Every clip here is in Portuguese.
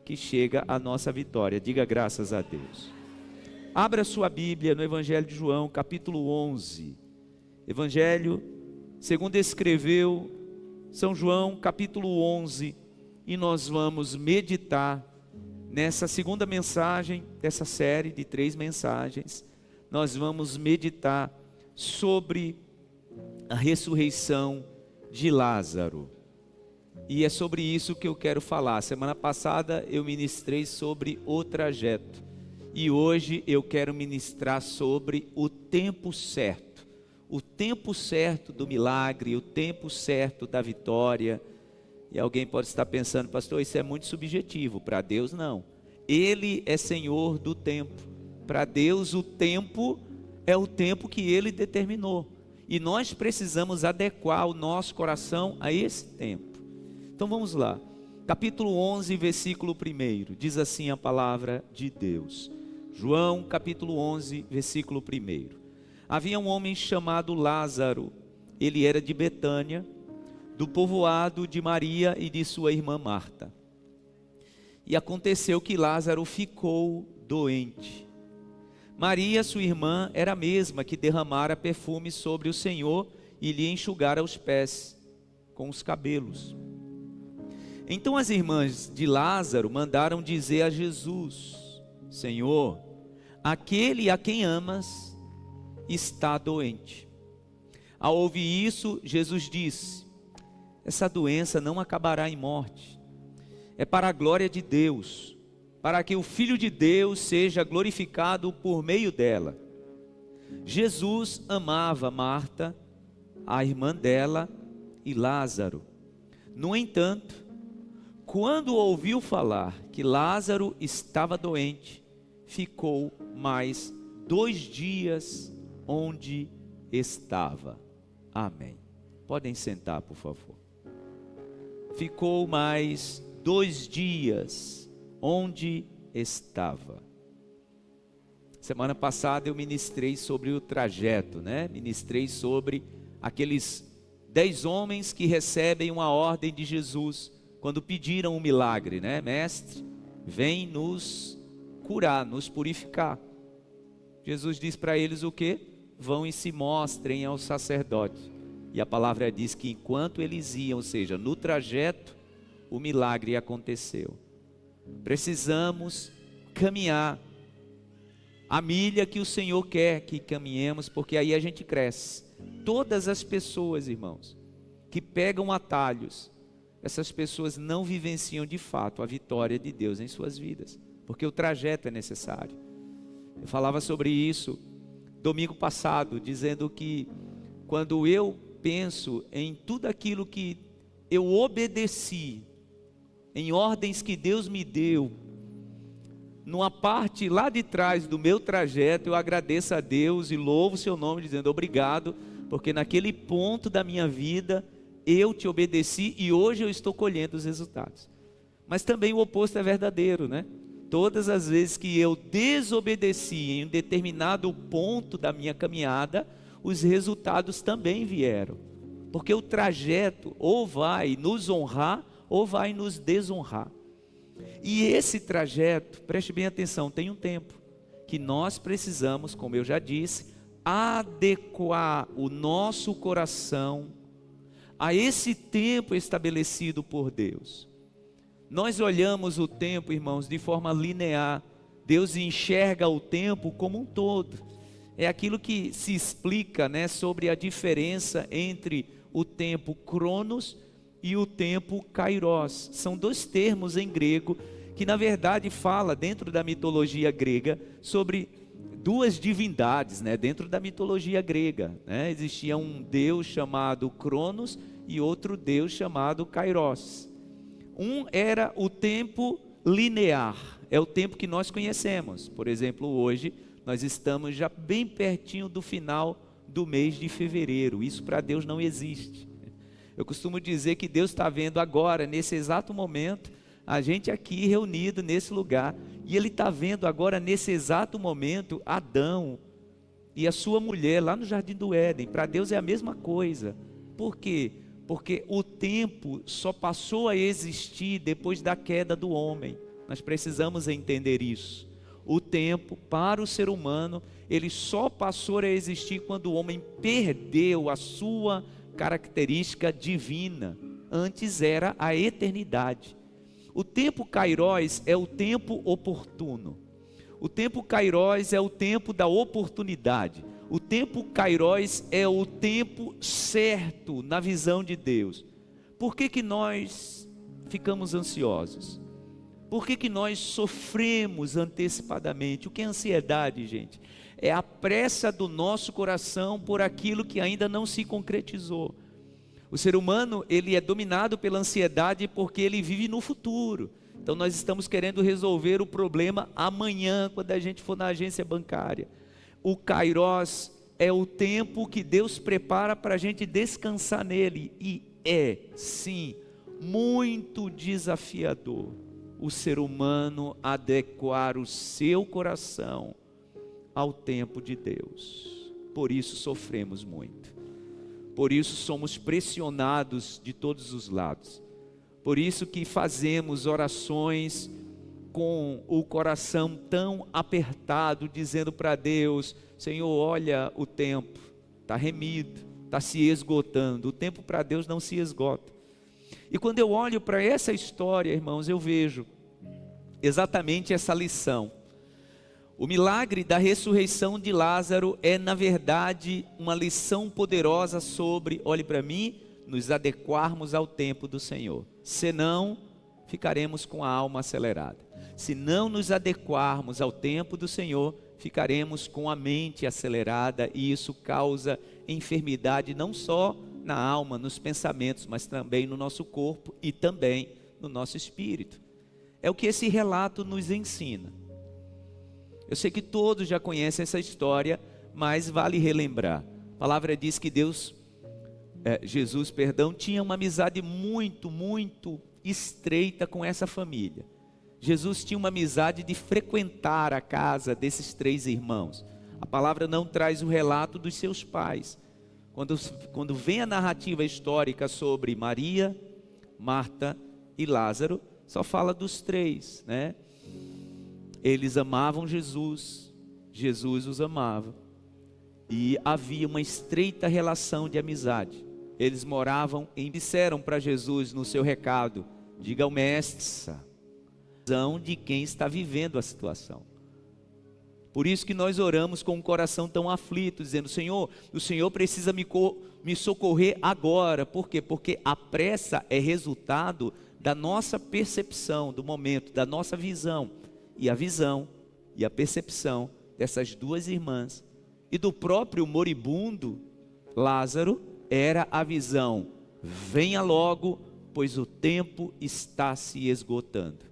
que chega a nossa vitória. Diga graças a Deus. Abra sua Bíblia no Evangelho de João, capítulo 11. Evangelho segundo escreveu São João, capítulo 11. E nós vamos meditar nessa segunda mensagem dessa série de 3 mensagens. Nós vamos meditar sobre a ressurreição de Lázaro. E é sobre isso que eu quero falar. Semana passada eu ministrei sobre o trajeto. E hoje eu quero ministrar sobre o tempo certo. O tempo certo do milagre, o tempo certo da vitória. E alguém pode estar pensando, pastor, isso é muito subjetivo. Para Deus não. Ele é Senhor do tempo. Para Deus o tempo é o tempo que Ele determinou. E nós precisamos adequar o nosso coração a esse tempo. Então vamos lá. Capítulo 11, versículo 1. Diz assim a palavra de Deus. João, capítulo 11, versículo 1. Havia um homem chamado Lázaro. Ele era de Betânia, do povoado de Maria e de sua irmã Marta. E aconteceu que Lázaro ficou doente. Maria, sua irmã, era a mesma que derramara perfume sobre o Senhor e lhe enxugara os pés com os cabelos. Então as irmãs de Lázaro mandaram dizer a Jesus: Senhor, aquele a quem amas está doente. Ao ouvir isso, Jesus disse: essa doença não acabará em morte. É para a glória de Deus, para que o Filho de Deus seja glorificado por meio dela. Jesus amava Marta, a irmã dela, e Lázaro. No entanto, quando ouviu falar que Lázaro estava doente, ficou mais 2 dias onde estava. Amém. Podem sentar, por favor. Ficou mais 2 dias onde estava. Semana passada eu ministrei sobre o trajeto, né? Ministrei sobre aqueles 10 homens que recebem uma ordem de Jesus quando pediram um milagre, né? Mestre, vem nos curar, nos purificar. Jesus diz para eles o quê? Vão e se mostrem aos sacerdotes. E a palavra diz que enquanto eles iam, ou seja, no trajeto, o milagre aconteceu. Precisamos caminhar a milha que o Senhor quer que caminhemos, porque aí a gente cresce. Todas as pessoas, irmãos, que pegam atalhos, essas pessoas não vivenciam de fato a vitória de Deus em suas vidas, porque o trajeto é necessário. Eu falava sobre isso domingo passado, dizendo que quando eu penso em tudo aquilo que eu obedeci, em ordens que Deus me deu, numa parte lá de trás do meu trajeto, eu agradeço a Deus e louvo o seu nome, dizendo obrigado, porque naquele ponto da minha vida, eu te obedeci e hoje eu estou colhendo os resultados. Mas também o oposto é verdadeiro, né? Todas as vezes que eu desobedeci em um determinado ponto da minha caminhada, os resultados também vieram. Porque o trajeto ou vai nos honrar ou vai nos desonrar. E esse trajeto, preste bem atenção, tem um tempo que nós precisamos, como eu já disse, adequar o nosso coração a esse tempo estabelecido por Deus. Nós olhamos o tempo, irmãos, de forma linear. Deus enxerga o tempo como um todo. É aquilo que se explica, né, sobre a diferença entre o tempo Cronos e o tempo Kairos. São 2 termos em grego que na verdade fala dentro da mitologia grega sobre 2 divindades, né, dentro da mitologia grega, né? Existia um deus chamado Cronos e outro deus chamado Kairos. Um era o tempo linear, é o tempo que nós conhecemos. Por exemplo, hoje nós estamos já bem pertinho do final do mês de fevereiro. Isso para Deus não existe. Eu costumo dizer que Deus está vendo agora, nesse exato momento, a gente aqui reunido nesse lugar, e Ele está vendo agora nesse exato momento Adão e a sua mulher lá no Jardim do Éden. Para Deus é a mesma coisa. Por quê? Porque o tempo só passou a existir depois da queda do homem. Nós precisamos entender isso. O tempo para o ser humano, ele só passou a existir quando o homem perdeu a sua característica divina. Antes era a eternidade. O tempo Kairos é o tempo oportuno. O tempo Kairos é o tempo da oportunidade. O tempo Kairos é o tempo certo na visão de Deus. Por que nós ficamos ansiosos? Por que nós sofremos antecipadamente? O que é ansiedade, gente? É a pressa do nosso coração por aquilo que ainda não se concretizou. O ser humano, ele é dominado pela ansiedade porque ele vive no futuro. Então nós estamos querendo resolver o problema amanhã, quando a gente for na agência bancária. O Kairos é o tempo que Deus prepara para a gente descansar nele. E é, sim, muito desafiador o ser humano adequar o seu coração ao tempo de Deus. Por isso sofremos muito. Por isso somos pressionados de todos os lados. Por isso que fazemos orações com o coração tão apertado, dizendo para Deus: Senhor, olha o tempo, está remido, está se esgotando. O tempo para Deus não se esgota. E quando eu olho para essa história, irmãos, eu vejo exatamente essa lição. O milagre da ressurreição de Lázaro é, na verdade, uma lição poderosa sobre, olhe para mim, nos adequarmos ao tempo do Senhor. Senão, ficaremos com a alma acelerada. Se não nos adequarmos ao tempo do Senhor, ficaremos com a mente acelerada, e isso causa enfermidade não só na alma, nos pensamentos, mas também no nosso corpo e também no nosso espírito. É o que esse relato nos ensina. Eu sei que todos já conhecem essa história, mas vale relembrar. A palavra diz que Jesus, tinha uma amizade muito, muito estreita com essa família. Jesus tinha uma amizade de frequentar a casa desses 3 irmãos. A palavra não traz o relato dos seus pais. Quando vem a narrativa histórica sobre Maria, Marta e Lázaro, só fala dos 3, né? Eles amavam Jesus, Jesus os amava, e havia uma estreita relação de amizade. Eles moravam e disseram para Jesus no seu recado: diga ao mestre de quem está vivendo a situação. Por isso que nós oramos com um coração tão aflito, dizendo: Senhor, o Senhor precisa me socorrer agora. Por quê? Porque a pressa é resultado da nossa percepção, do momento, da nossa visão. E a visão e a percepção dessas 2 irmãs e do próprio moribundo Lázaro era a visão: venha logo, pois o tempo está se esgotando.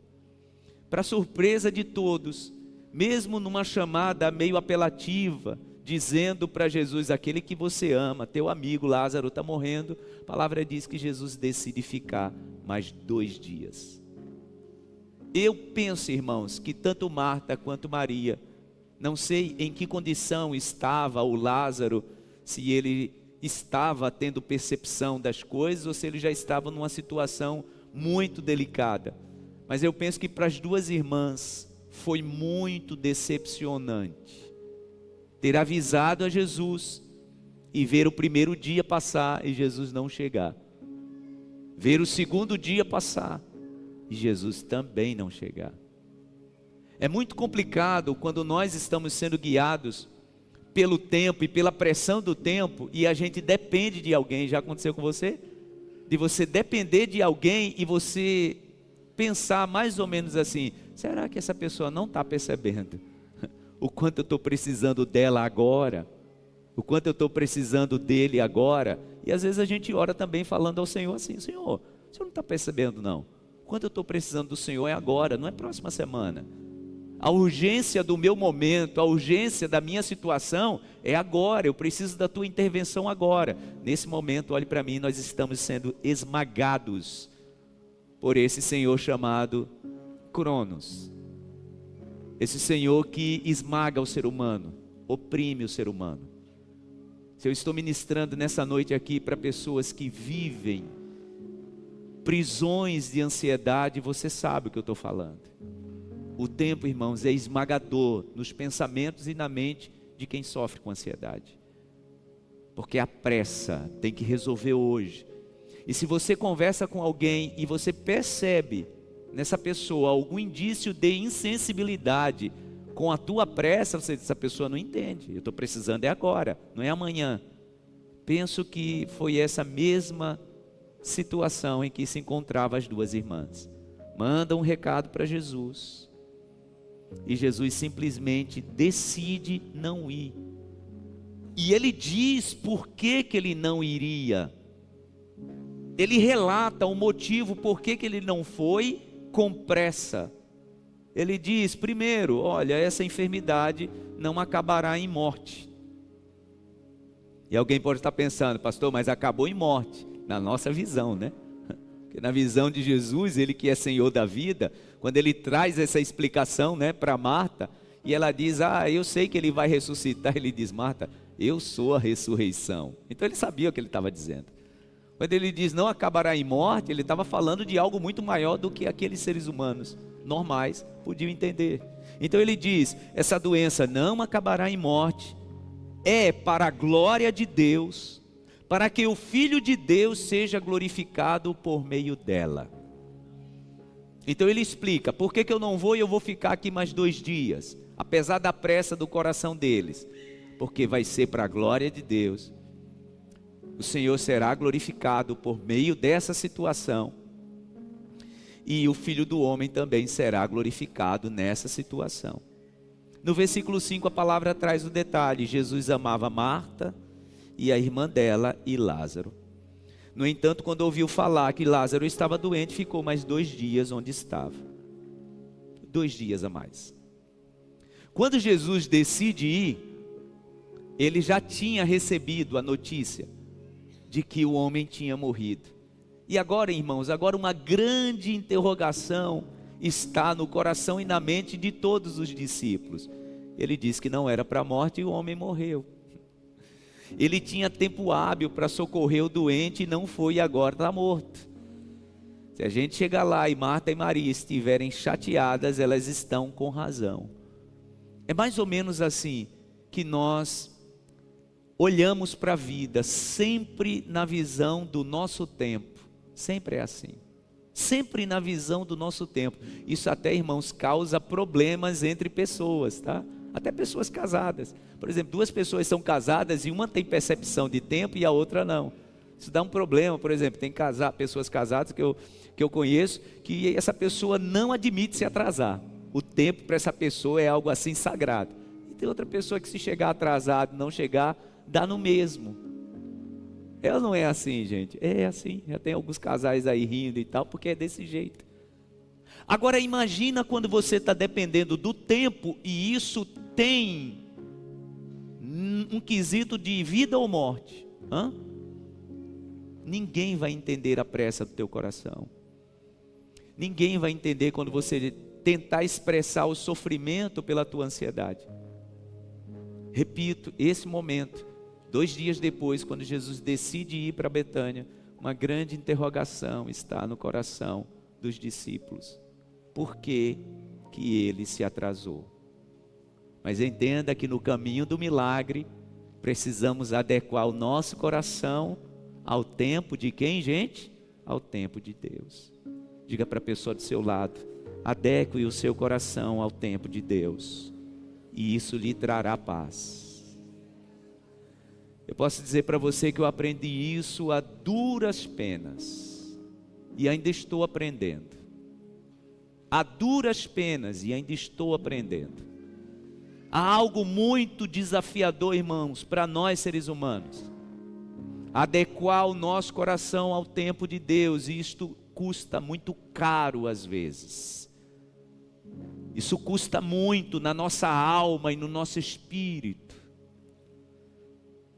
Para surpresa de todos, mesmo numa chamada meio apelativa, dizendo para Jesus: aquele que você ama, teu amigo Lázaro está morrendo, a palavra diz que Jesus decide ficar mais 2 dias. Eu penso, irmãos, que tanto Marta quanto Maria, não sei em que condição estava o Lázaro, se ele estava tendo percepção das coisas ou se ele já estava numa situação muito delicada. Mas eu penso que para as 2 irmãs foi muito decepcionante ter avisado a Jesus e ver o primeiro dia passar e Jesus não chegar. Ver o segundo dia passar e Jesus também não chegar. É muito complicado quando nós estamos sendo guiados pelo tempo e pela pressão do tempo e a gente depende de alguém. Já aconteceu com você? De você depender de alguém e você pensar mais ou menos assim: será que essa pessoa não está percebendo o quanto eu estou precisando dela agora? O quanto eu estou precisando dele agora? E às vezes a gente ora também falando ao Senhor assim: Senhor, o Senhor não está percebendo não? O quanto eu estou precisando do Senhor é agora, não é próxima semana. A urgência do meu momento, a urgência da minha situação é agora, eu preciso da tua intervenção agora. Nesse momento, olhe para mim, nós estamos sendo esmagados por esse Senhor chamado Cronos. Esse Senhor que esmaga o ser humano, oprime o ser humano. Se eu estou ministrando nessa noite aqui para pessoas que vivem prisões de ansiedade, você sabe o que eu estou falando. O tempo, irmãos, é esmagador nos pensamentos e na mente de quem sofre com ansiedade. Porque a pressa tem que resolver hoje. E se você conversa com alguém e você percebe nessa pessoa algum indício de insensibilidade com a tua pressa, você diz, essa pessoa não entende, eu estou precisando é agora, não é amanhã. Penso que foi essa mesma situação em que se encontravam as duas irmãs. Manda um recado para Jesus. E Jesus simplesmente decide não ir. E ele diz por que ele não iria. Ele relata o motivo por que ele não foi com pressa. Ele diz, primeiro, olha, essa enfermidade não acabará em morte. E alguém pode estar pensando, pastor, mas acabou em morte. Na nossa visão, né? Porque na visão de Jesus, ele que é Senhor da vida, quando ele traz essa explicação, né, para Marta, e ela diz, eu sei que ele vai ressuscitar, ele diz, Marta, eu sou a ressurreição. Então ele sabia o que ele estava dizendo. Quando ele diz não acabará em morte, ele estava falando de algo muito maior do que aqueles seres humanos normais podiam entender. Então ele diz, essa doença não acabará em morte, é para a glória de Deus, para que o Filho de Deus seja glorificado por meio dela. Então ele explica, por que eu não vou e eu vou ficar aqui mais 2 dias, apesar da pressa do coração deles, porque vai ser para a glória de Deus. O Senhor será glorificado por meio dessa situação, e o Filho do Homem também será glorificado nessa situação. No versículo 5 a palavra traz o detalhe, Jesus amava Marta e a irmã dela e Lázaro. No entanto, quando ouviu falar que Lázaro estava doente, ficou mais 2 dias onde estava. 2 dias a mais. Quando Jesus decide ir, ele já tinha recebido a notícia de que o homem tinha morrido. E agora, irmãos, agora uma grande interrogação está no coração e na mente de todos os discípulos. Ele disse que não era para a morte e o homem morreu. Ele tinha tempo hábil para socorrer o doente e não foi, e agora está morto. Se a gente chegar lá e Marta e Maria estiverem chateadas, elas estão com razão. É mais ou menos assim que nós olhamos para a vida, sempre na visão do nosso tempo. Sempre é assim. Sempre na visão do nosso tempo. Isso até, irmãos, causa problemas entre pessoas, tá? Até pessoas casadas. Por exemplo, 2 pessoas são casadas e uma tem percepção de tempo e a outra não. Isso dá um problema. Por exemplo, tem pessoas casadas que eu conheço, que essa pessoa não admite se atrasar. O tempo para essa pessoa é algo assim sagrado. E tem outra pessoa que se chegar atrasado, não chegar, dá no mesmo. Ela não é assim, gente. É assim. Já tem alguns casais aí rindo e tal, porque é desse jeito. Agora imagina quando você está dependendo do tempo e isso tem um quesito de vida ou morte. Ninguém vai entender a pressa do teu coração. Ninguém vai entender quando você tentar expressar o sofrimento pela tua ansiedade. Repito, esse momento, 2 dias depois, quando Jesus decide ir para Betânia, uma grande interrogação está no coração dos discípulos. Por que ele se atrasou? Mas entenda que no caminho do milagre, precisamos adequar o nosso coração ao tempo de quem, gente? Ao tempo de Deus. Diga para a pessoa do seu lado, adeque o seu coração ao tempo de Deus, e isso lhe trará paz. Eu posso dizer para você que eu aprendi isso a duras penas, e ainda estou aprendendo. A duras penas, e ainda estou aprendendo. Há algo muito desafiador, irmãos, para nós seres humanos. Adequar o nosso coração ao tempo de Deus, e isto custa muito caro às vezes. Isso custa muito na nossa alma e no nosso espírito.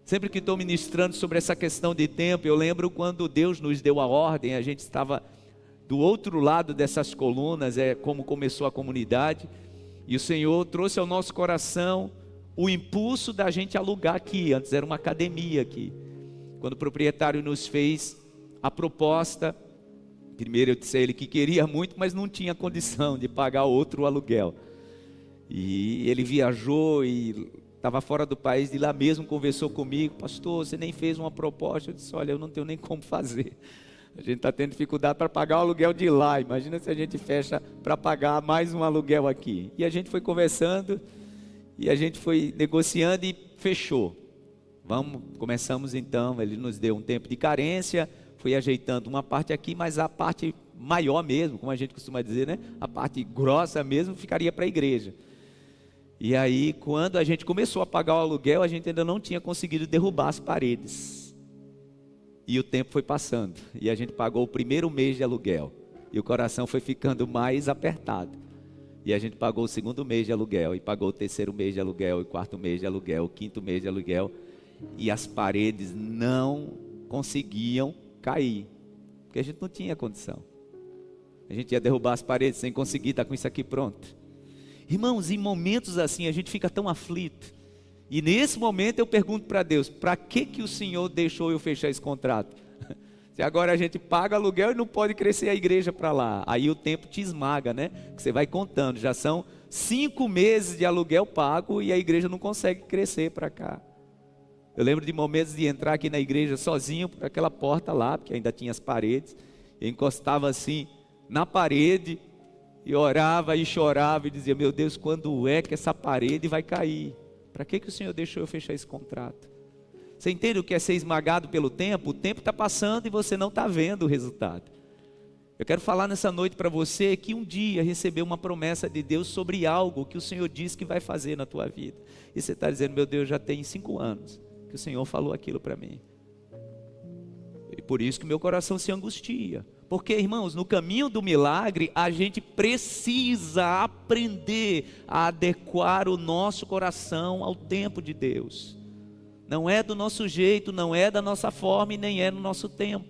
Sempre que estou ministrando sobre essa questão de tempo, eu lembro quando Deus nos deu a ordem, a gente estava do outro lado dessas colunas, como começou a comunidade, e o Senhor trouxe ao nosso coração o impulso da gente alugar aqui. Antes era uma academia aqui. Quando o proprietário nos fez a proposta, Primeiro eu disse a ele que queria muito, mas não tinha condição de pagar outro aluguel. E ele viajou e estava fora do país, de lá mesmo conversou comigo: pastor, você nem fez uma proposta. Eu disse: olha, eu não tenho nem como fazer. A gente está tendo dificuldade para pagar o aluguel de lá. Imagina se a gente fecha para pagar mais um aluguel aqui. E a gente foi conversando, e a gente foi negociando e fechou. Começamos então, ele nos deu um tempo de carência, fui ajeitando uma parte aqui, mas a parte maior mesmo, como a gente costuma dizer, né? A parte grossa mesmo ficaria para a igreja. E aí, quando a gente começou a pagar o aluguel, a gente ainda não tinha conseguido derrubar as paredes. E o tempo foi passando, e a gente pagou o primeiro mês de aluguel, e o coração foi ficando mais apertado. E a gente pagou o segundo mês de aluguel, e pagou o terceiro mês de aluguel, e o quarto mês de aluguel, o quinto mês de aluguel, e as paredes não conseguiam cair, porque a gente não tinha condição. A gente ia derrubar as paredes sem conseguir estar com isso aqui pronto. Irmãos, em momentos assim a gente fica tão aflito. E nesse momento eu pergunto para Deus: para que o Senhor deixou eu fechar esse contrato? Se agora a gente paga aluguel e não pode crescer a igreja para lá. Aí o tempo te esmaga, né? Que você vai contando, já são 5 meses de aluguel pago e a igreja não consegue crescer para cá. Eu lembro de momentos de entrar aqui na igreja sozinho por aquela porta lá, porque ainda tinha as paredes. Eu encostava assim na parede e orava e chorava e dizia: meu Deus, quando é que essa parede vai cair? Para que o Senhor deixou eu fechar esse contrato? Você entende o que é ser esmagado pelo tempo? O tempo está passando e você não está vendo o resultado. Eu quero falar nessa noite para você que um dia recebeu uma promessa de Deus sobre algo que o Senhor disse que vai fazer na tua vida. E você está dizendo: meu Deus, já tem 5 anos que o Senhor falou aquilo para mim. E por isso que meu coração se angustia. Porque, irmãos, no caminho do milagre, a gente precisa aprender a adequar o nosso coração ao tempo de Deus. Não é do nosso jeito, não é da nossa forma e nem é no nosso tempo.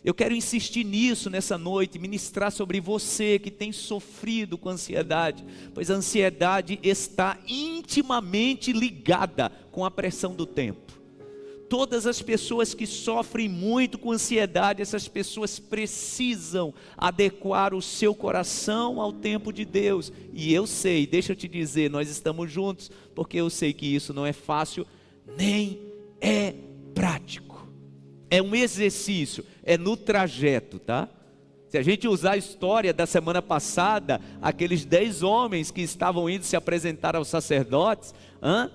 Eu quero insistir nisso nessa noite, ministrar sobre você que tem sofrido com ansiedade, pois a ansiedade está intimamente ligada com a pressão do tempo. Todas as pessoas que sofrem muito com ansiedade, essas pessoas precisam adequar o seu coração ao tempo de Deus. E eu sei, deixa eu te dizer, nós estamos juntos, porque eu sei que isso não é fácil, nem é prático. É um exercício, é no trajeto, tá? Se a gente usar a história da semana passada, aqueles 10 homens que estavam indo se apresentar aos sacerdotes,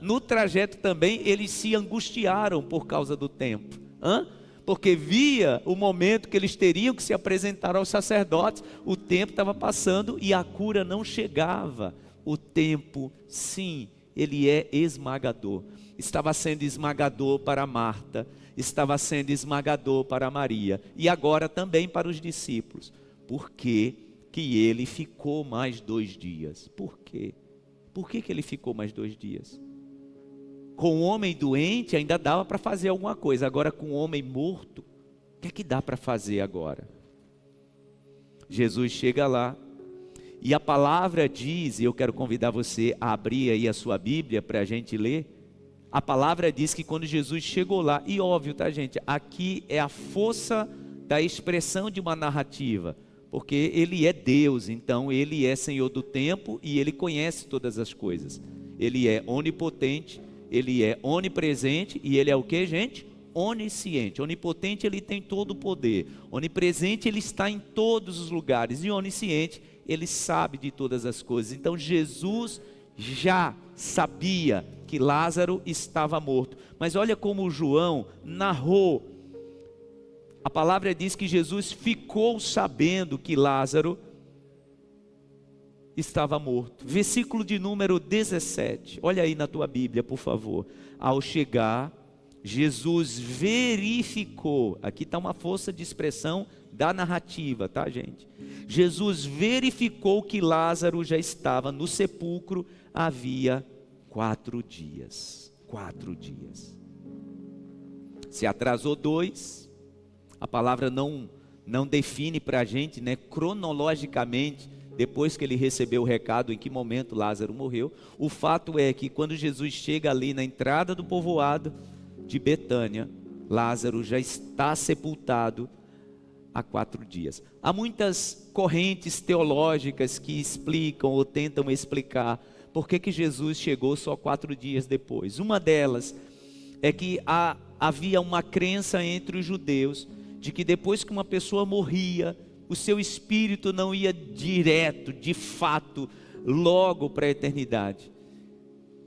no trajeto também eles se angustiaram por causa do tempo, porque via o momento que eles teriam que se apresentar aos sacerdotes, o tempo estava passando e a cura não chegava. O tempo, sim, ele é esmagador. Estava sendo esmagador para Marta, estava sendo esmagador para Maria e agora também para os discípulos. Por que ele ficou mais 2 dias? Por quê? Por que ele ficou mais 2 dias? Com o homem doente ainda dava para fazer alguma coisa, agora com o homem morto, o que é que dá para fazer agora? Jesus chega lá e a palavra diz, e eu quero convidar você a abrir aí a sua Bíblia para a gente ler. A palavra diz que quando Jesus chegou lá, e óbvio, tá, gente, aqui é a força da expressão de uma narrativa, porque ele é Deus, então ele é Senhor do tempo e ele conhece todas as coisas. Ele é onipotente, ele é onipresente e ele é o que, gente? Onisciente. Onipotente, ele tem todo o poder. Onipresente, ele está em todos os lugares. E onisciente, ele sabe de todas as coisas. Então Jesus já sabia que Lázaro estava morto. Mas olha como João narrou. A palavra diz que Jesus ficou sabendo que Lázaro estava morto. Versículo de número 17. Olha aí na tua Bíblia, por favor. Ao chegar, Jesus verificou. Aqui está uma força de expressão da narrativa, tá, gente? Jesus verificou que Lázaro já estava no sepulcro havia 4 dias. 4 dias. Se atrasou 2. A palavra não define para a gente, né, cronologicamente, depois que ele recebeu o recado, em que momento Lázaro morreu. O fato é que quando Jesus chega ali na entrada do povoado de Betânia, Lázaro já está sepultado há 4 dias. Há muitas correntes teológicas que explicam ou tentam explicar por que Jesus chegou só 4 dias depois. Uma delas é que havia uma crença entre os judeus de que depois que uma pessoa morria, o seu espírito não ia direto, de fato, logo para a eternidade.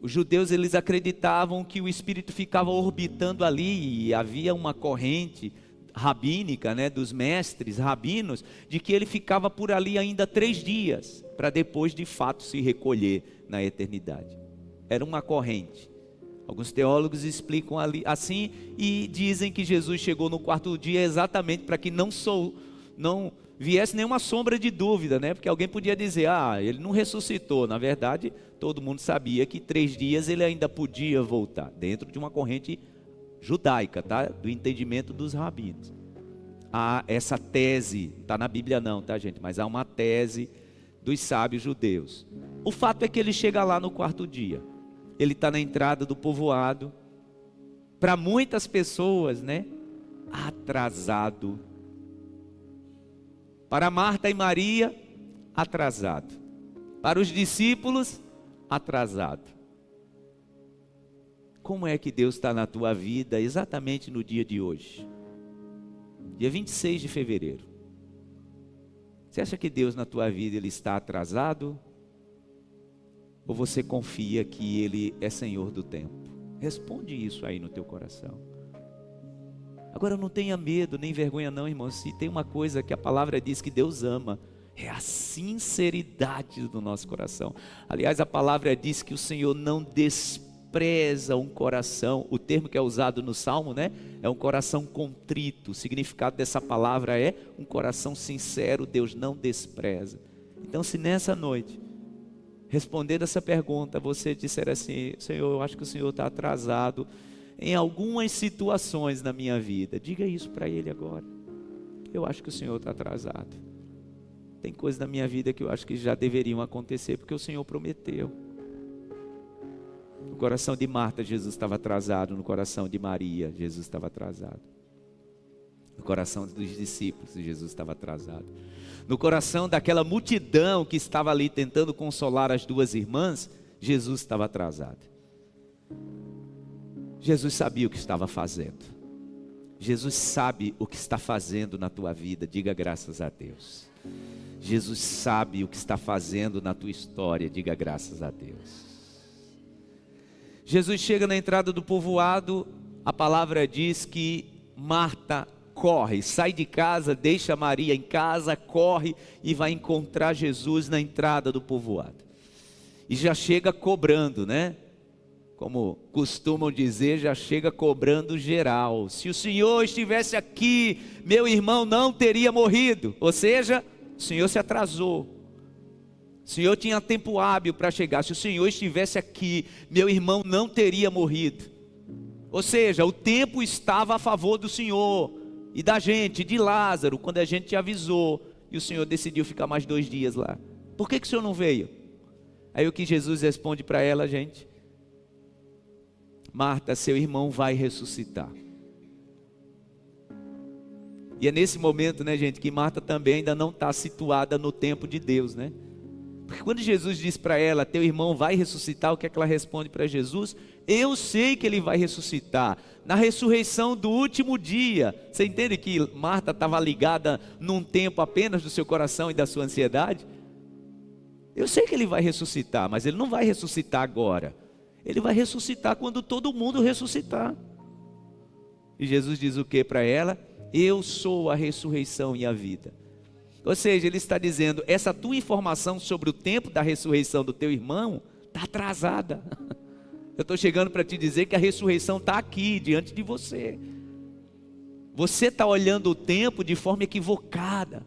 Os judeus, eles acreditavam que o espírito ficava orbitando ali, e havia uma corrente rabínica, né, dos mestres rabinos, de que ele ficava por ali ainda 3 dias, para depois de fato se recolher na eternidade. Era uma corrente. Alguns teólogos explicam ali assim e dizem que Jesus chegou no 4º dia exatamente para que não viesse nenhuma sombra de dúvida, né? Porque alguém podia dizer, ele não ressuscitou. Na verdade, todo mundo sabia que 3 dias ele ainda podia voltar, dentro de uma corrente judaica, tá? Do entendimento dos rabinos. Há essa tese, não está na Bíblia não, tá, gente? Mas há uma tese dos sábios judeus. O fato é que ele chega lá no 4º dia. Ele está na entrada do povoado. Para muitas pessoas, né? Atrasado. Para Marta e Maria, atrasado. Para os discípulos, atrasado. Como é que Deus está na tua vida exatamente no dia de hoje? Dia 26 de fevereiro. Você acha que Deus na tua vida ele está atrasado? Ou você confia que Ele é Senhor do tempo? Responde isso aí no teu coração. Agora não tenha medo, nem vergonha não, irmão. Se tem uma coisa que a palavra diz que Deus ama, é a sinceridade do nosso coração. Aliás, a palavra diz que o Senhor não despreza um coração. O termo que é usado no Salmo, né? É um coração contrito. O significado dessa palavra é um coração sincero. Deus não despreza. Então, se nessa noite, respondendo essa pergunta, você disser assim, Senhor, eu acho que o Senhor está atrasado em algumas situações na minha vida. Diga isso para Ele agora. Eu acho que o Senhor está atrasado. Tem coisas na minha vida que eu acho que já deveriam acontecer, porque o Senhor prometeu. No coração de Marta, Jesus estava atrasado. No coração de Maria, Jesus estava atrasado. No coração dos discípulos, Jesus estava atrasado. No coração daquela multidão que estava ali tentando consolar as 2 irmãs, Jesus estava atrasado. Jesus sabia o que estava fazendo. Jesus sabe o que está fazendo na tua vida. Diga graças a Deus. Jesus sabe o que está fazendo na tua história. Diga graças a Deus. Jesus chega na entrada do povoado. A palavra diz que Marta corre, sai de casa, deixa Maria em casa, corre e vai encontrar Jesus na entrada do povoado. E já chega cobrando, né? Como costumam dizer, já chega cobrando geral. Se o Senhor estivesse aqui, meu irmão não teria morrido. Ou seja, o Senhor se atrasou. O Senhor tinha tempo hábil para chegar. Se o Senhor estivesse aqui, meu irmão não teria morrido. Ou seja, o tempo estava a favor do Senhor e da gente, de Lázaro, quando a gente te avisou, e o Senhor decidiu ficar mais 2 dias lá. Por que o Senhor não veio? Aí o que Jesus responde para ela, gente? Marta, seu irmão vai ressuscitar. E é nesse momento, né, gente, que Marta também ainda não está situada no tempo de Deus, né? Porque quando Jesus diz para ela, teu irmão vai ressuscitar, o que é que ela responde para Jesus? Eu sei que ele vai ressuscitar, na ressurreição do último dia. Você entende que Marta estava ligada num tempo apenas do seu coração e da sua ansiedade? Eu sei que ele vai ressuscitar, mas ele não vai ressuscitar agora. Ele vai ressuscitar quando todo mundo ressuscitar. E Jesus diz o que para ela? Eu sou a ressurreição e a vida. Ou seja, ele está dizendo, essa tua informação sobre o tempo da ressurreição do teu irmão está atrasada. Eu estou chegando para te dizer que a ressurreição está aqui, diante de você. Você está olhando o tempo de forma equivocada,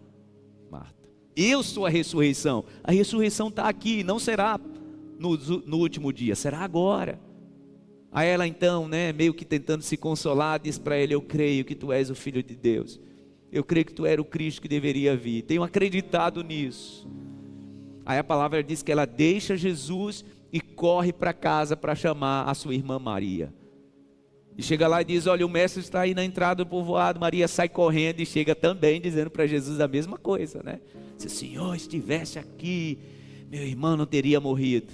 Marta. Eu sou a ressurreição está aqui, não será no último dia, será agora. Aí ela então, né, meio que tentando se consolar, diz para ele, eu creio que tu és o Filho de Deus. Eu creio que tu era o Cristo que deveria vir. Tenho acreditado nisso. Aí a palavra diz que ela deixa Jesus e corre para casa para chamar a sua irmã Maria. E chega lá e diz, olha, o mestre está aí na entrada do povoado. Maria sai correndo e chega também dizendo para Jesus a mesma coisa, né? Se o Senhor estivesse aqui, meu irmão não teria morrido.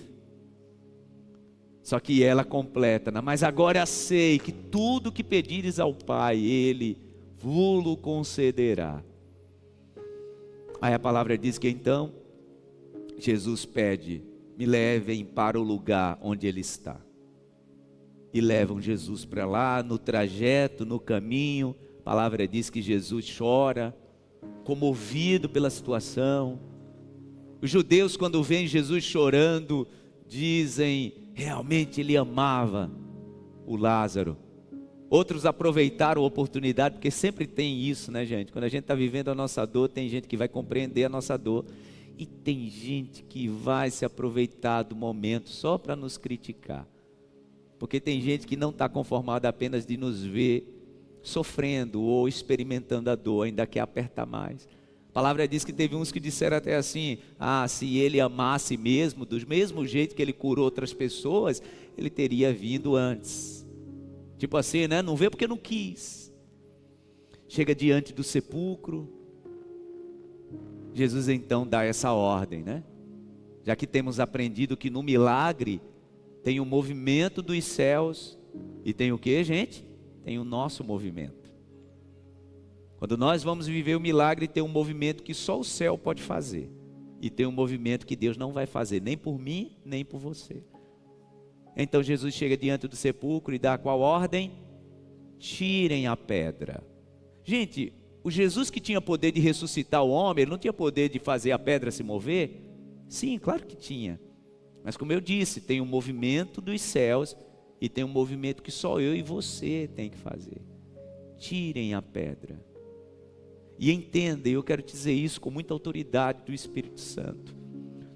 Só que ela completa, né? Mas agora sei que tudo que pedires ao Pai, Ele vos concederá. Aí a palavra diz que então Jesus pede, me levem para o lugar onde Ele está. E levam Jesus para lá, no trajeto, no caminho. A palavra diz que Jesus chora, comovido pela situação. Os judeus, quando veem Jesus chorando, dizem, realmente ele amava o Lázaro. Outros aproveitaram a oportunidade, porque sempre tem isso, né, gente? Quando a gente está vivendo a nossa dor, tem gente que vai compreender a nossa dor. E tem gente que vai se aproveitar do momento só para nos criticar. Porque tem gente que não está conformada apenas de nos ver sofrendo ou experimentando a dor, ainda quer apertar mais. A palavra diz que teve uns que disseram até assim, se ele amasse mesmo, do mesmo jeito que ele curou outras pessoas, ele teria vindo antes. Tipo assim, né? Não veio porque não quis. Chega diante do sepulcro, Jesus então dá essa ordem, né? Já que temos aprendido que no milagre tem o movimento dos céus e tem o que, gente? Tem o nosso movimento. Quando nós vamos viver o milagre, tem um movimento que só o céu pode fazer. E tem um movimento que Deus não vai fazer, nem por mim, nem por você. Então Jesus chega diante do sepulcro e dá qual ordem? Tirem a pedra. Gente, o Jesus que tinha poder de ressuscitar o homem, ele não tinha poder de fazer a pedra se mover? Sim, claro que tinha. Mas como eu disse, tem um movimento dos céus e tem um movimento que só eu e você tem que fazer. Tirem a pedra. E entenda, eu quero dizer isso com muita autoridade do Espírito Santo.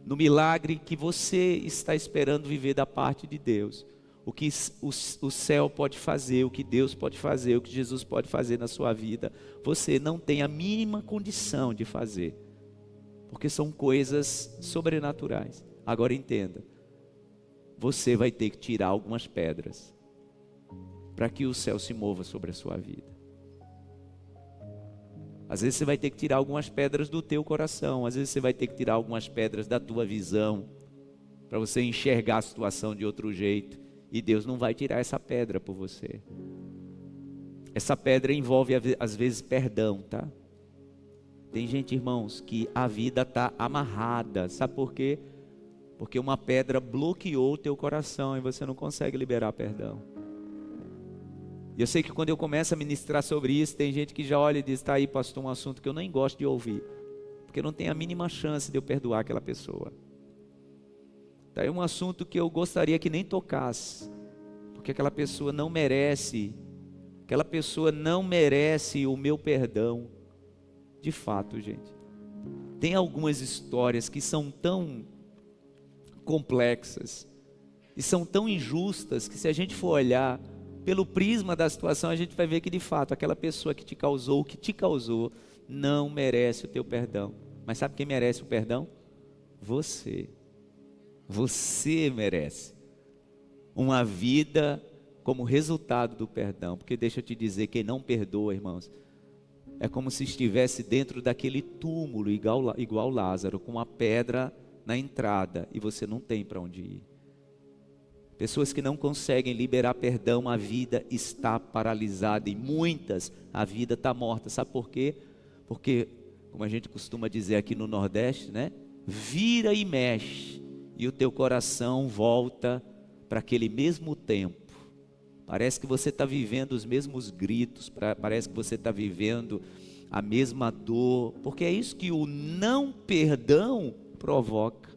No milagre que você está esperando viver da parte de Deus, o que o céu pode fazer, o que Deus pode fazer, o que Jesus pode fazer na sua vida, você não tem a mínima condição de fazer, porque são coisas sobrenaturais. Agora entenda, você vai ter que tirar algumas pedras para que o céu se mova sobre a sua vida. Às vezes você vai ter que tirar algumas pedras do teu coração, às vezes você vai ter que tirar algumas pedras da tua visão, para você enxergar a situação de outro jeito, e Deus não vai tirar essa pedra por você. Essa pedra envolve às vezes perdão, tá? Tem gente, irmãos, que a vida está amarrada, sabe por quê? Porque uma pedra bloqueou o teu coração e você não consegue liberar perdão. E eu sei que quando eu começo a ministrar sobre isso, tem gente que já olha e diz, tá aí pastor, um assunto que eu nem gosto de ouvir, porque não tem a mínima chance de eu perdoar aquela pessoa. Tá aí um assunto que eu gostaria que nem tocasse, porque aquela pessoa não merece o meu perdão. De fato, gente, tem algumas histórias que são tão complexas e são tão injustas que, se a gente for olhar pelo prisma da situação, a gente vai ver que de fato aquela pessoa que te causou, o que te causou, não merece o teu perdão. Mas sabe quem merece o perdão? Você merece uma vida como resultado do perdão. Porque deixa eu te dizer, quem não perdoa, irmãos, é como se estivesse dentro daquele túmulo igual Lázaro, com uma pedra na entrada, e você não tem para onde ir. Pessoas que não conseguem liberar perdão, a vida está paralisada, e muitas, a vida está morta. Sabe por quê? Porque, como a gente costuma dizer aqui no Nordeste, né? Vira e mexe, e o teu coração volta para aquele mesmo tempo. Parece que você está vivendo os mesmos gritos, parece que você está vivendo a mesma dor, porque é isso que o não perdão provoca.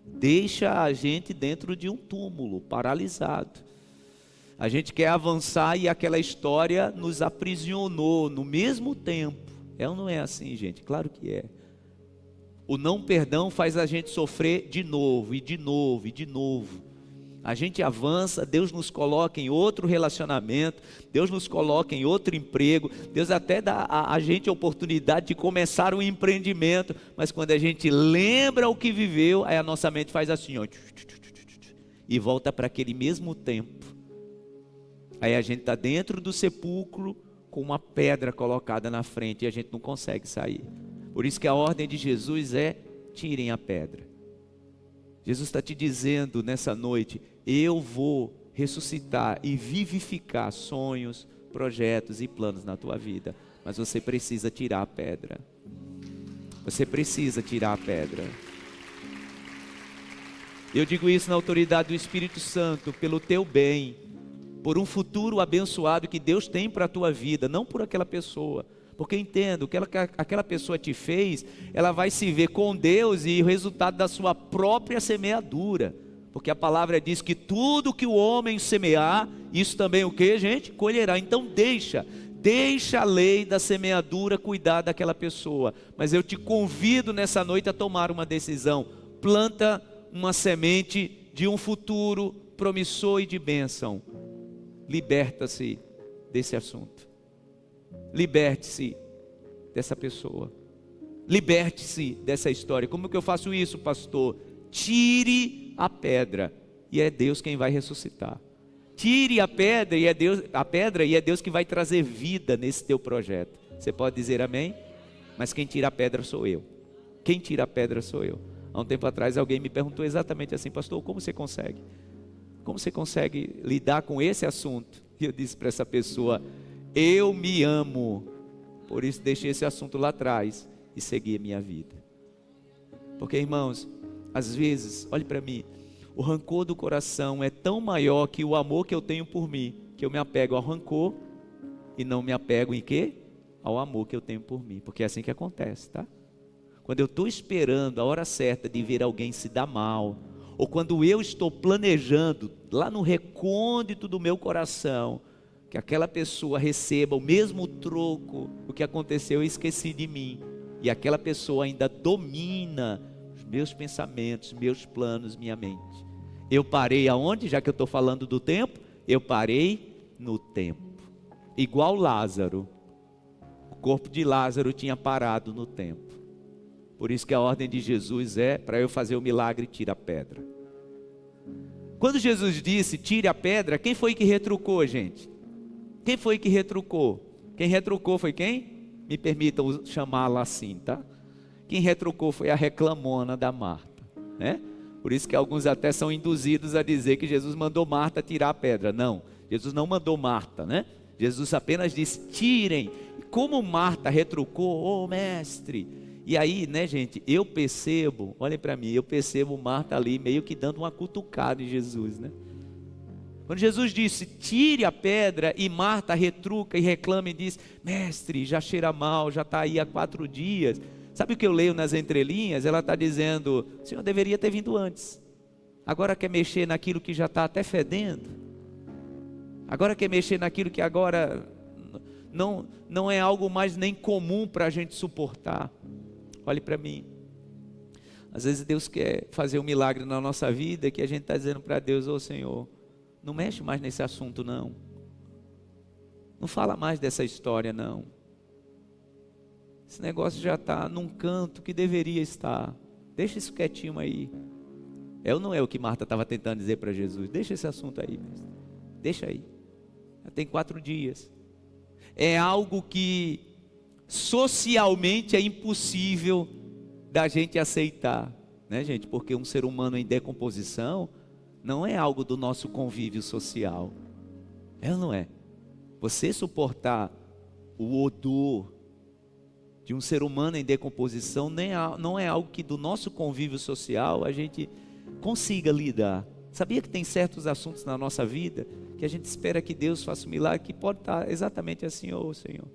Deixa a gente dentro de um túmulo, paralisado. A gente quer avançar e aquela história nos aprisionou no mesmo tempo. É ou não é assim, gente? Claro que é. O não perdão faz a gente sofrer de novo, e de novo, e de novo. A gente avança, Deus nos coloca em outro relacionamento, Deus nos coloca em outro emprego, Deus até dá a gente a oportunidade de começar um empreendimento, mas quando a gente lembra o que viveu, aí a nossa mente faz assim, ó, e volta para aquele mesmo tempo. Aí a gente está dentro do sepulcro com uma pedra colocada na frente e a gente não consegue sair. Por isso que a ordem de Jesus é: tirem a pedra. Jesus está te dizendo nessa noite: eu vou ressuscitar e vivificar sonhos, projetos e planos na tua vida. Mas você precisa tirar a pedra. Você precisa tirar a pedra. Eu digo isso na autoridade do Espírito Santo, pelo teu bem, por um futuro abençoado que Deus tem para a tua vida, não por aquela pessoa. Porque eu entendo que aquela pessoa te fez, ela vai se ver com Deus e o resultado da sua própria semeadura. Porque a palavra diz que tudo que o homem semear, isso também o que, gente? Colherá. Então deixa a lei da semeadura cuidar daquela pessoa. Mas eu te convido nessa noite a tomar uma decisão. Planta uma semente de um futuro promissor e de bênção. Liberta-se desse assunto. Liberte-se dessa pessoa. Liberte-se dessa história. Como que eu faço isso, pastor? Tire a pedra e é Deus quem vai ressuscitar. Tire a pedra e é Deus que vai trazer vida nesse teu projeto. Você pode dizer amém? Mas quem tira a pedra sou eu. Quem tira a pedra sou eu. Há um tempo atrás alguém me perguntou exatamente assim: pastor, como você consegue? Como você consegue lidar com esse assunto? E eu disse para essa pessoa: eu me amo, por isso deixei esse assunto lá atrás e segui a minha vida. Porque, irmãos, às vezes, olhe para mim, o rancor do coração é tão maior que o amor que eu tenho por mim, que eu me apego ao rancor e não me apego em quê? Ao amor que eu tenho por mim, porque é assim que acontece, tá? Quando eu estou esperando a hora certa de ver alguém se dar mal, ou quando eu estou planejando lá no recôndito do meu coração que aquela pessoa receba o mesmo troco do que aconteceu, eu esqueci de mim, e aquela pessoa ainda domina os meus pensamentos, meus planos, minha mente. Eu parei aonde? Já que eu estou falando do tempo, eu parei no tempo. Igual Lázaro, o corpo de Lázaro tinha parado no tempo. Por isso que a ordem de Jesus é: para eu fazer o milagre, tira a pedra. Quando Jesus disse tire a pedra, quem foi que retrucou, gente? Quem foi que retrucou? Quem retrucou foi quem? Me permitam chamá-la assim, tá? Quem retrucou foi a reclamona da Marta, né? Por isso que alguns até são induzidos a dizer que Jesus mandou Marta tirar a pedra. Não, Jesus não mandou Marta, né? Jesus apenas disse: tirem. E como Marta retrucou: ô mestre. E aí, né, gente, eu percebo, olhem para mim, eu percebo Marta ali meio que dando uma cutucada em Jesus, né? Quando Jesus disse tire a pedra, e Marta retruca e reclama e diz: mestre, já cheira mal, já está aí há 4 dias. Sabe o que eu leio nas entrelinhas? Ela está dizendo: o Senhor deveria ter vindo antes. Agora quer mexer naquilo que já está até fedendo. Agora quer mexer naquilo que agora não é algo mais nem comum para a gente suportar. Olhe para mim. Às vezes Deus quer fazer um milagre na nossa vida que a gente está dizendo para Deus: ô Senhor, não mexe mais nesse assunto não. Não fala mais dessa história não. Esse negócio já está num canto que deveria estar. Deixa isso quietinho aí. É ou não é o que Marta estava tentando dizer para Jesus? Deixa esse assunto aí, mestre. Deixa aí. Já tem 4 dias. É algo que socialmente é impossível da gente aceitar, né, gente? Porque um ser humano em decomposição não é algo do nosso convívio social. É ou não é? Você suportar o odor de um ser humano em decomposição não é algo que do nosso convívio social a gente consiga lidar. Sabia que tem certos assuntos na nossa vida que a gente espera que Deus faça um milagre, que pode estar exatamente assim: ô Senhor,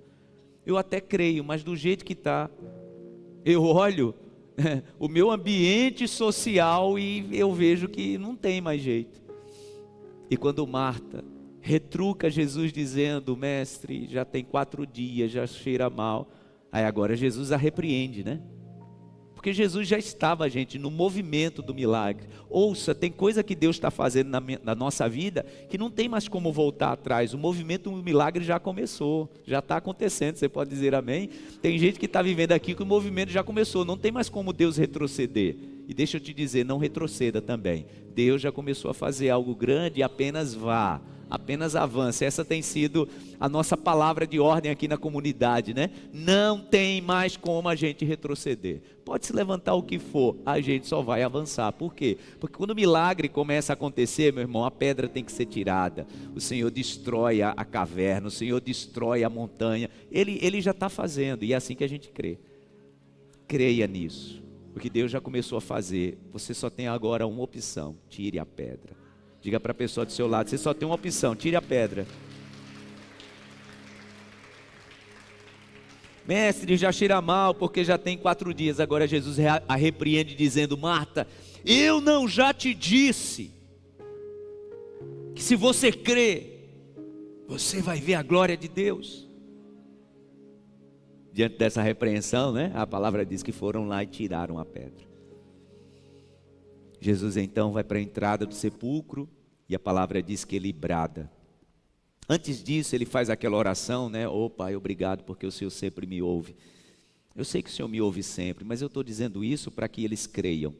eu até creio, mas do jeito que está, eu olho o meu ambiente social e eu vejo que não tem mais jeito. E quando Marta retruca Jesus dizendo: mestre, já tem 4 dias, já cheira mal. Aí agora Jesus a repreende, né? Porque Jesus já estava, gente, no movimento do milagre. Ouça, tem coisa que Deus está fazendo na nossa vida que não tem mais como voltar atrás. O movimento do milagre já começou, já está acontecendo. Você pode dizer amém? Tem gente que está vivendo aqui que o movimento já começou. Não tem mais como Deus retroceder. E deixa eu te dizer, não retroceda também. Deus já começou a fazer algo grande, apenas vá. apenas avance. Essa tem sido a nossa palavra de ordem aqui na comunidade, né? Não tem mais como a gente retroceder. Pode se levantar o que for, a gente só vai avançar. Por quê? Porque quando o milagre começa a acontecer, meu irmão, a pedra tem que ser tirada. O Senhor destrói a caverna, o Senhor destrói a montanha. Ele já está fazendo, e é assim que a gente crê. Creia nisso. O que Deus já começou a fazer. Você só tem agora uma opção: tire a pedra. Diga para a pessoa do seu lado: você só tem uma opção, tire a pedra. Mestre, já cheira mal porque já tem 4 dias. Agora Jesus a repreende dizendo: Marta, eu não já te disse que se você crer, você vai ver a glória de Deus? Diante dessa repreensão, né, a palavra diz que foram lá e tiraram a pedra. Jesus então vai para a entrada do sepulcro e a palavra diz que ele brada. Antes disso ele faz aquela oração, né? Oh Pai, obrigado porque o Senhor sempre me ouve. Eu sei que o Senhor me ouve sempre, mas eu estou dizendo isso para que eles creiam.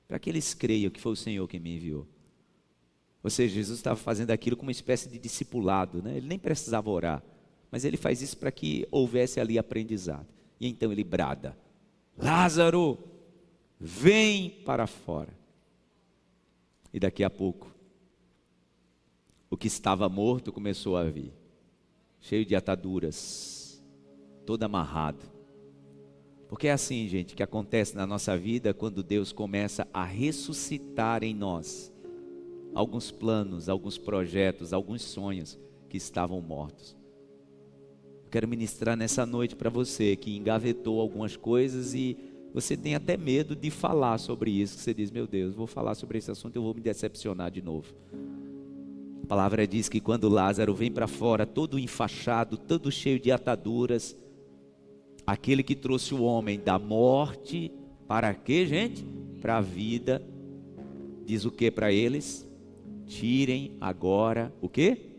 Para que eles creiam que foi o Senhor que me enviou. Ou seja, Jesus estava fazendo aquilo como uma espécie de discipulado, né? Ele nem precisava orar, mas ele faz isso para que houvesse ali aprendizado. E então ele brada: Lázaro, vem para fora. E daqui a pouco, o que estava morto começou a vir, cheio de ataduras, todo amarrado. Porque é assim, gente, que acontece na nossa vida quando Deus começa a ressuscitar em nós alguns planos, alguns projetos, alguns sonhos que estavam mortos. Eu quero ministrar nessa noite para você que engavetou algumas coisas e você tem até medo de falar sobre isso. Você diz: meu Deus, vou falar sobre esse assunto, eu vou me decepcionar de novo. A palavra diz que quando Lázaro vem para fora, todo enfaixado, todo cheio de ataduras, aquele que trouxe o homem da morte, para quê, gente? Para a vida, diz o que para eles? Tirem agora, o quê?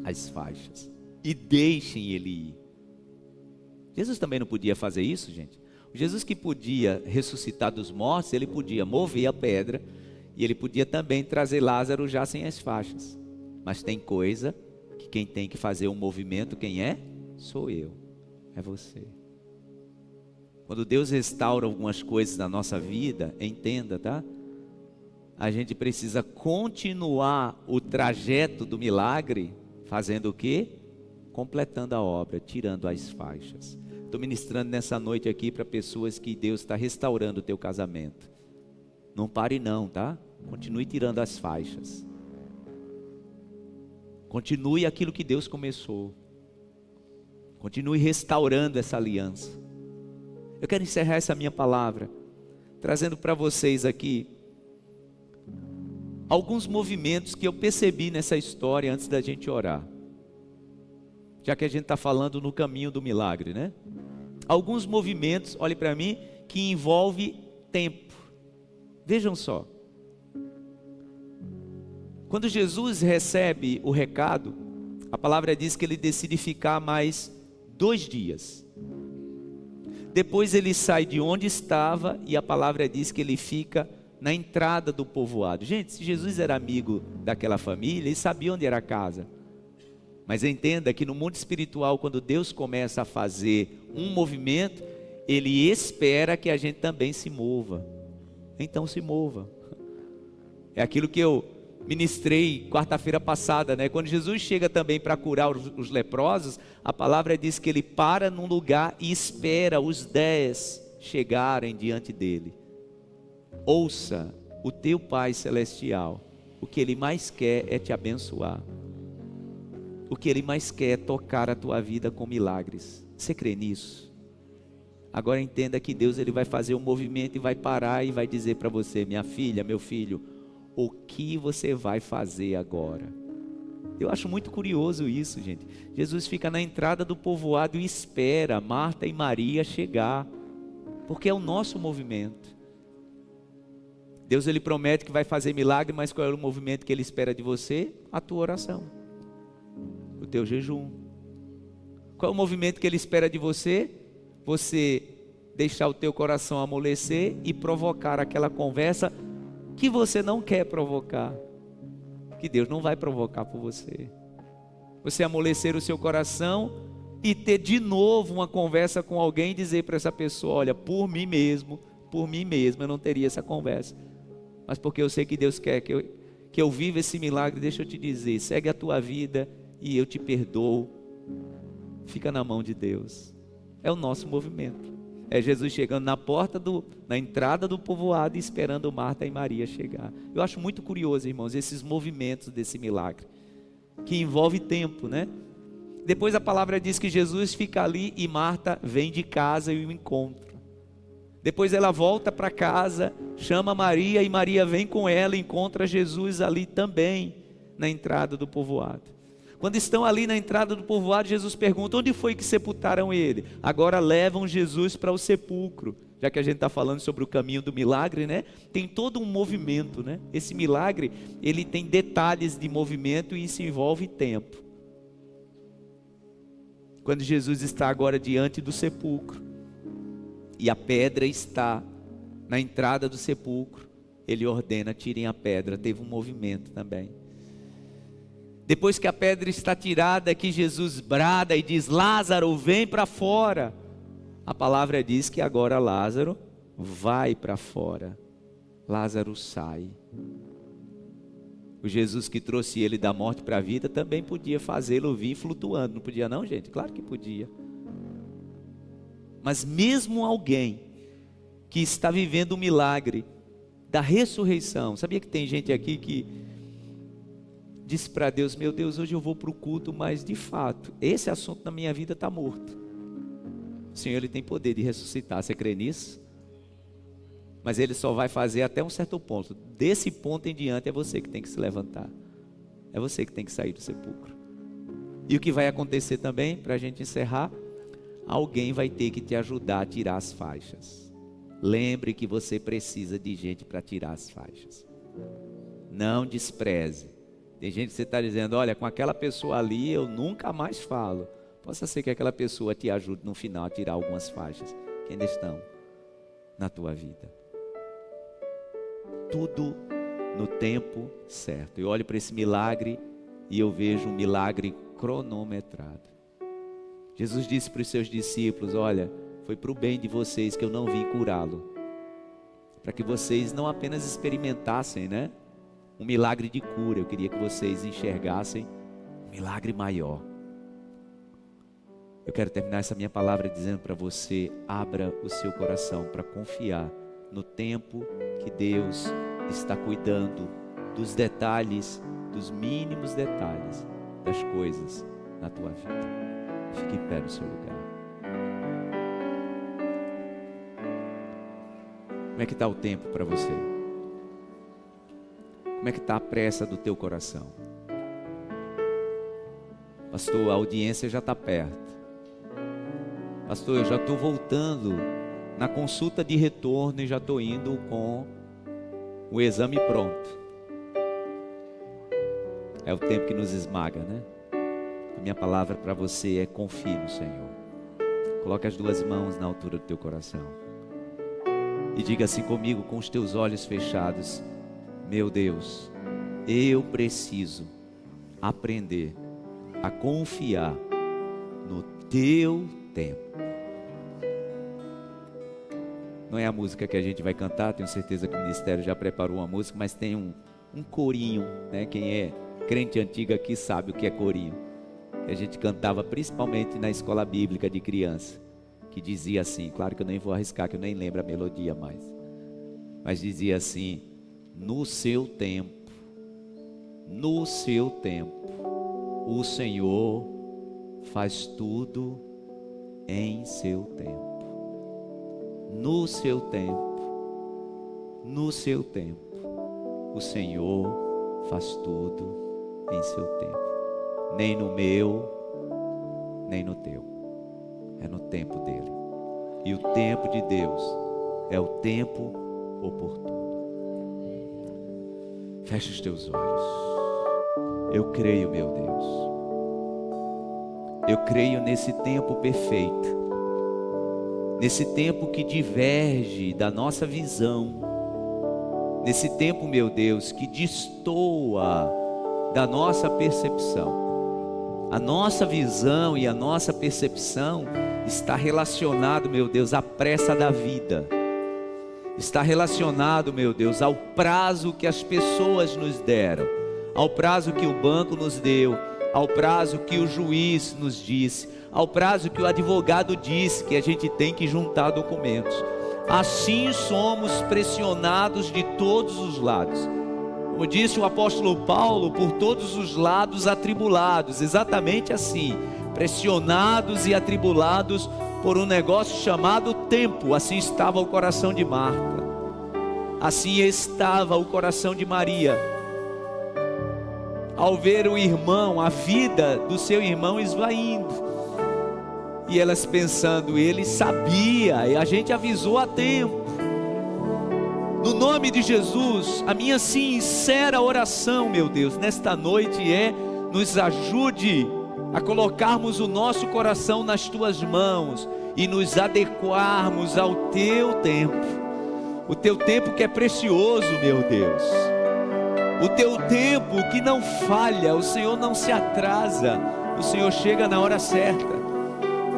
As faixas, e deixem ele ir. Jesus também não podia fazer isso, gente? Jesus que podia ressuscitar dos mortos, ele podia mover a pedra, e ele podia também trazer Lázaro já sem as faixas. Mas tem coisa que quem tem que fazer um movimento, quem é? Sou eu, é você. Quando Deus restaura algumas coisas na nossa vida, entenda, tá? A gente precisa continuar o trajeto do milagre, fazendo o quê? Completando a obra, tirando as faixas. Estou ministrando nessa noite aqui para pessoas que Deus está restaurando o teu casamento. Não pare não, tá? Continue tirando as faixas. Continue aquilo que Deus começou. Continue restaurando essa aliança. Eu quero encerrar essa minha palavra trazendo para vocês aqui alguns movimentos que eu percebi nessa história antes da gente orar. Já que a gente está falando no caminho do milagre, né? Alguns movimentos, olhe para mim, que envolve tempo. Vejam só. Quando Jesus recebe o recado, a palavra diz que ele decide ficar mais 2 dias. Depois ele sai de onde estava e a palavra diz que ele fica na entrada do povoado. Gente, se Jesus era amigo daquela família, ele sabia onde era a casa. Mas entenda que no mundo espiritual, quando Deus começa a fazer um movimento, Ele espera que a gente também se mova. Então se mova. É aquilo que eu ministrei quarta-feira passada, né? Quando Jesus chega também para curar os leprosos, a palavra diz que Ele para num lugar e espera os 10 chegarem diante dEle. Ouça, o teu Pai Celestial, o que Ele mais quer é te abençoar. O que Ele mais quer é tocar a tua vida com milagres. Você crê nisso? Agora entenda que Deus ele vai fazer um movimento e vai parar e vai dizer para você: minha filha, meu filho, o que você vai fazer agora? Eu acho muito curioso isso, gente. Jesus fica na entrada do povoado e espera Marta e Maria chegar, porque é o nosso movimento. Deus ele promete que vai fazer milagre, mas qual é o movimento que Ele espera de você? A tua oração, o teu jejum. Qual é o movimento que Ele espera de você? Você deixar o teu coração amolecer e provocar aquela conversa que você não quer provocar. que Deus não vai provocar por você. Você amolecer o seu coração e ter de novo uma conversa com alguém e dizer para essa pessoa: olha, por mim mesmo eu não teria essa conversa, mas porque eu sei que Deus quer que eu viva esse milagre. Deixa eu te dizer, segue a tua vida e eu te perdoo. Fica na mão de Deus. É o nosso movimento. É Jesus chegando na entrada do povoado e esperando Marta e Maria chegar. Eu acho muito curioso, irmãos, esses movimentos desse milagre, que envolve tempo, né? Depois a palavra diz que Jesus fica ali e Marta vem de casa e o encontra. Depois ela volta para casa, chama Maria e Maria vem com ela e encontra Jesus ali também, na entrada do povoado. Quando estão ali na entrada do povoado, Jesus pergunta: onde foi que sepultaram ele? Agora levam Jesus para o sepulcro. Já que a gente está falando sobre o caminho do milagre, né? Tem todo um movimento, né? Esse milagre, ele tem detalhes de movimento e isso envolve tempo. Quando Jesus está agora diante do sepulcro e a pedra está na entrada do sepulcro, ele ordena: tirem a pedra. Teve um movimento também. Depois que a pedra está tirada, que Jesus brada e diz: Lázaro, vem para fora. A palavra diz que agora Lázaro vai para fora. Lázaro sai. O Jesus que trouxe ele da morte para a vida também podia fazê-lo vir flutuando. Não podia não, gente? Claro que podia. Mas mesmo alguém que está vivendo o milagre da ressurreição, sabia que tem gente aqui que disse para Deus: meu Deus, hoje eu vou para o culto, mas de fato, esse assunto na minha vida está morto. O Senhor, Ele tem poder de ressuscitar, você crê nisso? Mas Ele só vai fazer até um certo ponto. Desse ponto em diante é você que tem que se levantar. É você que tem que sair do sepulcro. E o que vai acontecer também, para a gente encerrar, alguém vai ter que te ajudar a tirar as faixas. Lembre que você precisa de gente para tirar as faixas. Não despreze. Tem gente que você está dizendo: olha, com aquela pessoa ali eu nunca mais falo. Possa ser que aquela pessoa te ajude no final a tirar algumas faixas que ainda estão na tua vida. Tudo no tempo certo. Eu olho para esse milagre e eu vejo um milagre cronometrado. Jesus disse para os seus discípulos: olha, foi para o bem de vocês que eu não vim curá-lo, para que vocês não apenas experimentassem, né, um milagre de cura. Eu queria que vocês enxergassem um milagre maior. Eu quero terminar essa minha palavra dizendo para você: abra o seu coração para confiar no tempo que Deus está cuidando dos detalhes, dos mínimos detalhes das coisas na tua vida. Fique em pé no seu lugar. Como é que está o tempo para você? Como é que está a pressa do teu coração? Pastor, a audiência já está perto. Pastor, eu já estou voltando na consulta de retorno e já estou indo com o exame pronto. É o tempo que nos esmaga, né? A minha palavra para você é: confie no Senhor. Coloque as duas mãos na altura do teu coração e diga assim comigo, com os teus olhos fechados: meu Deus, eu preciso aprender a confiar no teu tempo. Não é a música que a gente vai cantar, tenho certeza que o ministério já preparou uma música, mas tem um corinho, né? Quem é crente antigo aqui sabe o que é corinho, que a gente cantava principalmente na escola bíblica de criança, que dizia assim, claro que eu nem vou arriscar, que eu nem lembro a melodia mais, mas dizia assim: no seu tempo, o Senhor faz tudo em seu tempo. No seu tempo, o Senhor faz tudo em seu tempo. Nem no meu, nem no teu. É no tempo dele. E o tempo de Deus é o tempo oportuno. Fecha os teus olhos. Eu creio, meu Deus. Eu creio nesse tempo perfeito. Nesse tempo que diverge da nossa visão. Nesse tempo, meu Deus, que destoa da nossa percepção. A nossa visão e a nossa percepção está relacionado, meu Deus, à pressa da vida. Está relacionado, meu Deus, ao prazo que as pessoas nos deram, ao prazo que o banco nos deu, ao prazo que o juiz nos disse, ao prazo que o advogado disse que a gente tem que juntar documentos. Assim somos pressionados de todos os lados. Como disse o apóstolo Paulo, por todos os lados atribulados, exatamente assim, pressionados e atribulados por um negócio chamado tempo. Assim estava o coração de Marta, assim estava o coração de Maria, ao ver o irmão, a vida do seu irmão esvaindo, e elas pensando, ele sabia, e a gente avisou a tempo. No nome de Jesus, a minha sincera oração, meu Deus, nesta noite nos ajude a colocarmos o nosso coração nas tuas mãos e nos adequarmos ao teu tempo. O teu tempo que é precioso, meu Deus. O teu tempo que não falha, o Senhor não se atrasa, o Senhor chega na hora certa.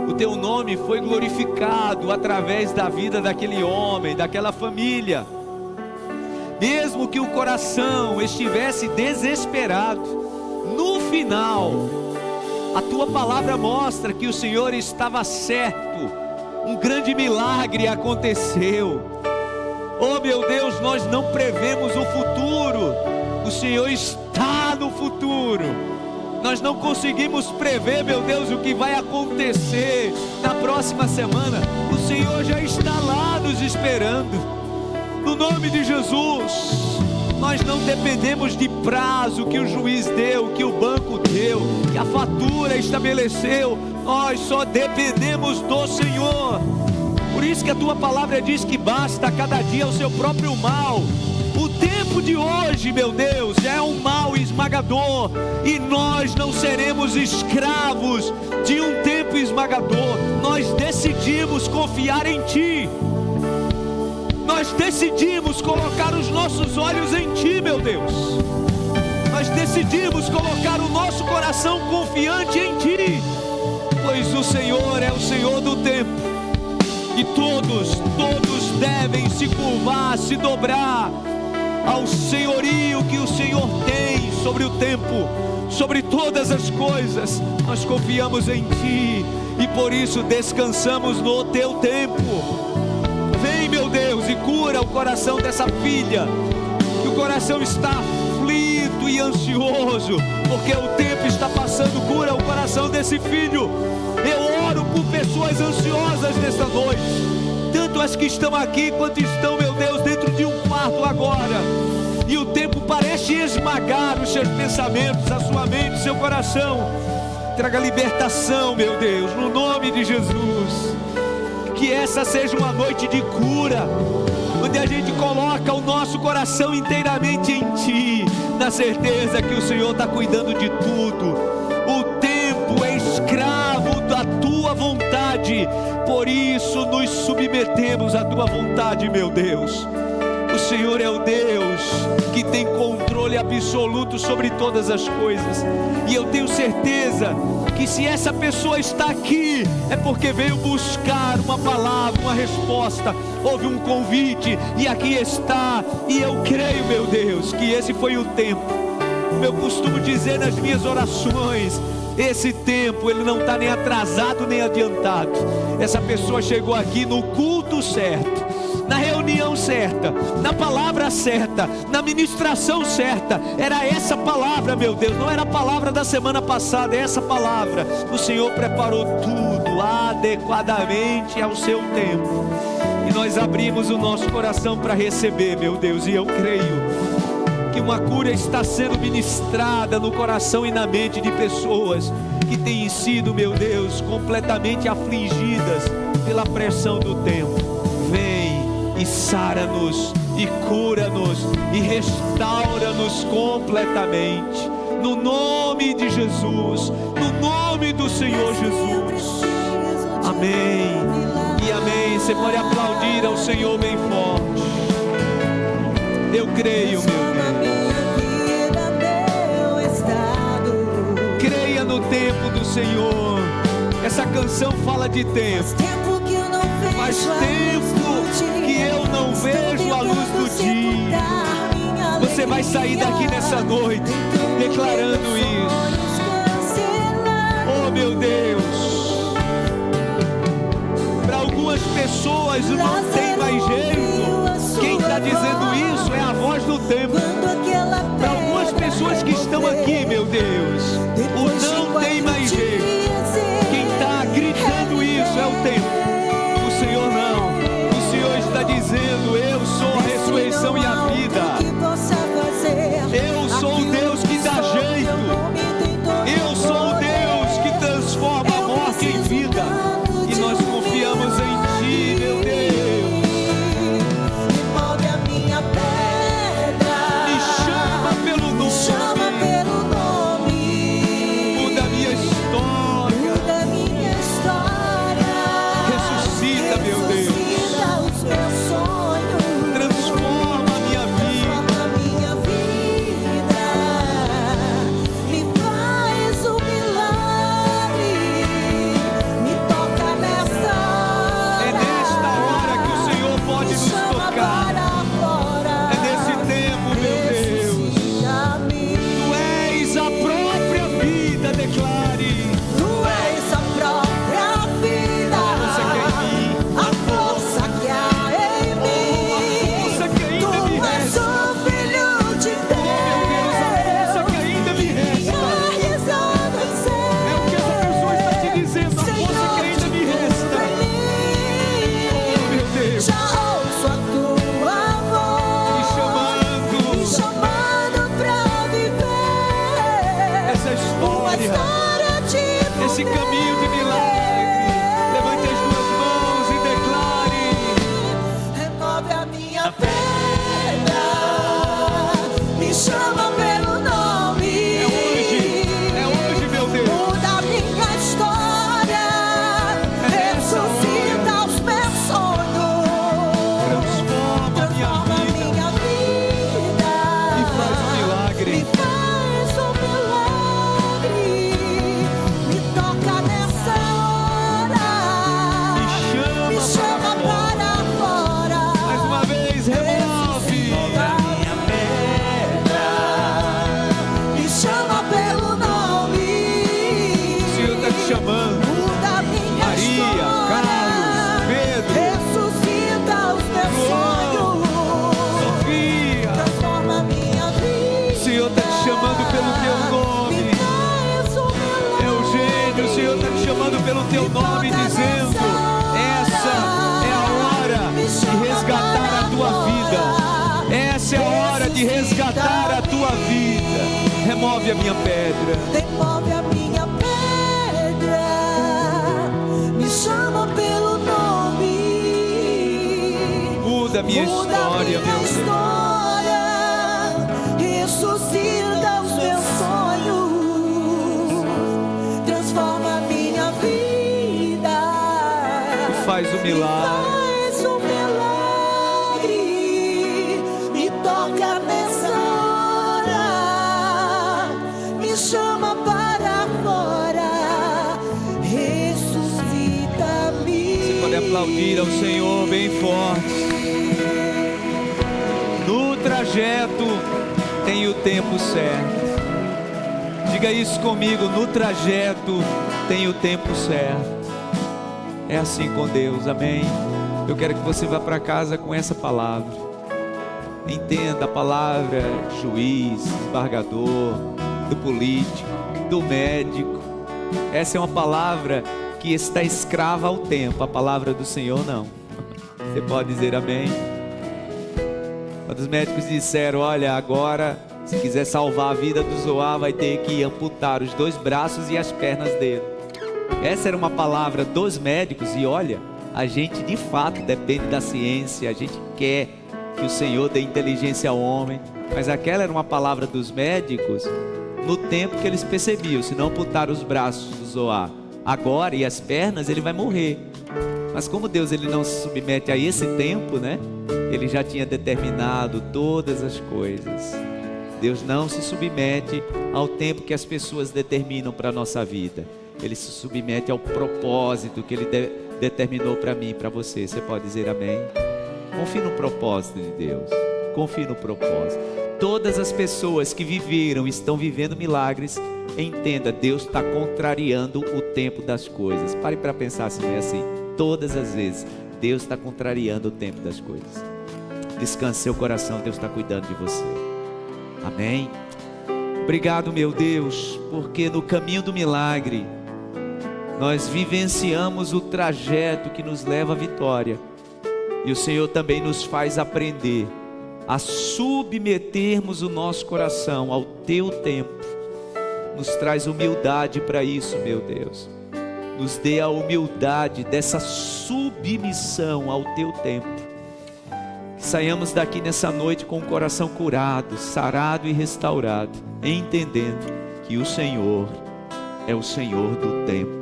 O teu nome foi glorificado através da vida daquele homem, daquela família. Mesmo que o coração estivesse desesperado, no final, a tua palavra mostra que o Senhor estava certo. Um grande milagre aconteceu. Oh meu Deus, nós não prevemos o futuro, o Senhor está no futuro. Nós não conseguimos prever, meu Deus, o que vai acontecer na próxima semana. O Senhor já está lá nos esperando. No nome de Jesus, nós não dependemos de prazo que o juiz deu, que o banco deu, que a fatura estabeleceu. Nós só dependemos do Senhor. Por isso que a tua palavra diz que basta a cada dia o seu próprio mal. O tempo de hoje, meu Deus, é um mal esmagador, e nós não seremos escravos de um tempo esmagador. Nós decidimos confiar em Ti. Nós decidimos colocar os nossos olhos em Ti, meu Deus. Nós decidimos colocar o nosso coração confiante em Ti, pois o Senhor é o Senhor do tempo, e todos devem se curvar, se dobrar ao senhorio que o Senhor tem sobre o tempo, sobre todas as coisas. Nós confiamos em Ti, e por isso descansamos no Teu tempo. Vem, meu Deus, e cura o coração dessa filha, que o coração está aflito e ansioso, porque o tempo está passando. Cura o coração desse filho. Eu oro por pessoas ansiosas nesta noite, tanto as que estão aqui, quanto estão, meu Deus, dentro de um quarto agora, e o tempo parece esmagar os seus pensamentos, a sua mente, o seu coração. Traga libertação, meu Deus, no nome de Jesus. Que essa seja uma noite de cura, onde a gente coloca o nosso coração inteiramente em Ti, na certeza que o Senhor está cuidando de tudo. O tempo é escravo da Tua vontade, por isso nos submetemos à Tua vontade, meu Deus. O Senhor é o Deus que tem controle absoluto sobre todas as coisas, e eu tenho certeza que se essa pessoa está aqui, é porque veio buscar uma palavra, uma resposta, houve um convite, e aqui está. E eu creio, meu Deus, que esse foi o tempo. Eu costumo dizer nas minhas orações, esse tempo ele não está nem atrasado nem adiantado. Essa pessoa chegou aqui no culto certo, na reunião certa, na palavra certa, na ministração certa. Era essa palavra, meu Deus, não era a palavra da semana passada, é essa palavra. O Senhor preparou tudo adequadamente ao seu tempo, e nós abrimos o nosso coração para receber, meu Deus. E eu creio que uma cura está sendo ministrada no coração e na mente de pessoas que têm sido, meu Deus, completamente afligidas pela pressão do tempo. Vem e sara-nos, e cura-nos, e restaura-nos completamente, no nome de Jesus, no nome do Senhor Jesus. Amém e amém. Você pode aplaudir ao Senhor bem forte. Eu creio, meu Deus. Senhor. Essa canção fala de tempo. Faz tempo que eu não vejo a luz do dia. Você vai sair daqui nessa noite declarando isso. Oh, meu Deus. Para algumas pessoas não tem mais jeito. Quem está dizendo isso é a voz do tempo. Para algumas pessoas que estão aqui, meu Deus, o não tem mais jeito. Quem está gritando isso é o tempo. O Senhor não. O Senhor está dizendo: eu sou a ressurreição e a vida. Eu sou o Deus que dá jeito. Eu sou o Deus que transforma a morte em vida. E nós confiamos em Ti, meu Deus. Move a minha pedra. Me chama pelo nome. Chama pelo nome. Muda a minha história. Muda a minha história. Ressuscita, meu Deus. Ressuscita os meus sonhos. Transforma a minha vida. Transforma a minha vida. Me faz um milagre. Me toca nessa hora. É nesta hora que o Senhor pode nos Chama tocar. para fora. É nesse tempo, meu Deus. Ressuscita-me. Tu és a própria vida, declare. Tu és a própria vida, Você que é em mim. a força que há em mim. Força que ainda Tu me és resta. o Filho de Meu Deus, a força que ainda me resta. É o que essa pessoa está te dizendo, a força que ainda me resta. Oh, meu Deus. Já ouço a tua voz, me chamando pra viver Essa uma história, história de esse caminho de milagre. Levante as duas mãos e declare. Remove a minha pedra, me chama pelo nome. É hoje, meu Deus. Muda a minha história, ressuscita os meus sonhos. Transforma a Transforma a minha vida minha vida e faz um me milagre. faz um milagre, me toca nessa hora, me chama para fora. Mais uma vez, remove. minha pedra, me chama pelo nome. O Senhor está te chamando. Muda a minha Maria, história, Carlos, Pedro, ressuscita os meus João, sonhos. Sofia. Transforma minha vida. O Senhor está te chamando pelo teu nome. Me faz um milagre. Eugênio, o Senhor está te chamando pelo teu nome, dizendo: essa é a hora de resgatar a tua vida. Essa é a hora de resgatar a tua vida. Remove a minha pedra. Remove a minha pedra. Me chama pelo nome. Muda a minha Muda a história, minha meu Deus. história. Ressuscita os meus sonhos. Transforma a minha vida. E faz o milagre. Faz um milagre. Me toca nessa hora. Me chama para fora. Ressuscita-me. Você pode aplaudir ao Senhor bem forte. No trajeto tem o tempo certo. Diga isso comigo: no trajeto tem o tempo certo. É assim com Deus, amém? Eu quero que você vá para casa com essa palavra. Entenda a palavra juiz, embargador, do político, do médico. Essa é uma palavra que está escrava ao tempo. A palavra do Senhor não. Você pode dizer amém? Quando os médicos disseram: olha, agora se quiser salvar a vida do Zoá, vai ter que amputar os 2 braços e as pernas dele. Essa era uma palavra dos médicos. E olha, a gente de fato depende da ciência. A gente quer que o Senhor dê inteligência ao homem. Mas aquela era uma palavra dos médicos no tempo que eles percebiam: se não amputar os braços do Zoá agora e as pernas, ele vai morrer. Mas como Deus ele não se submete a esse tempo, né? Ele já tinha determinado todas as coisas. Deus não se submete ao tempo que as pessoas determinam para a nossa vida. ele se submete ao propósito que ele determinou para mim e para você. Você pode dizer amém? Confie no propósito de Deus. Confie no propósito. Todas as pessoas que viveram, estão vivendo milagres, entenda, Deus está contrariando o tempo das coisas. Pare para pensar se não é assim. Todas as vezes, Deus está contrariando o tempo das coisas. Descanse seu coração, Deus está cuidando de você. Amém? Obrigado, meu Deus, porque no caminho do milagre, nós vivenciamos o trajeto que nos leva à vitória. E o Senhor também nos faz aprender a submetermos o nosso coração ao Teu tempo. Nos traz humildade para isso, meu Deus. Nos dê a humildade dessa submissão ao Teu tempo. Que saiamos daqui nessa noite com o coração curado, sarado e restaurado, entendendo que o Senhor é o Senhor do tempo.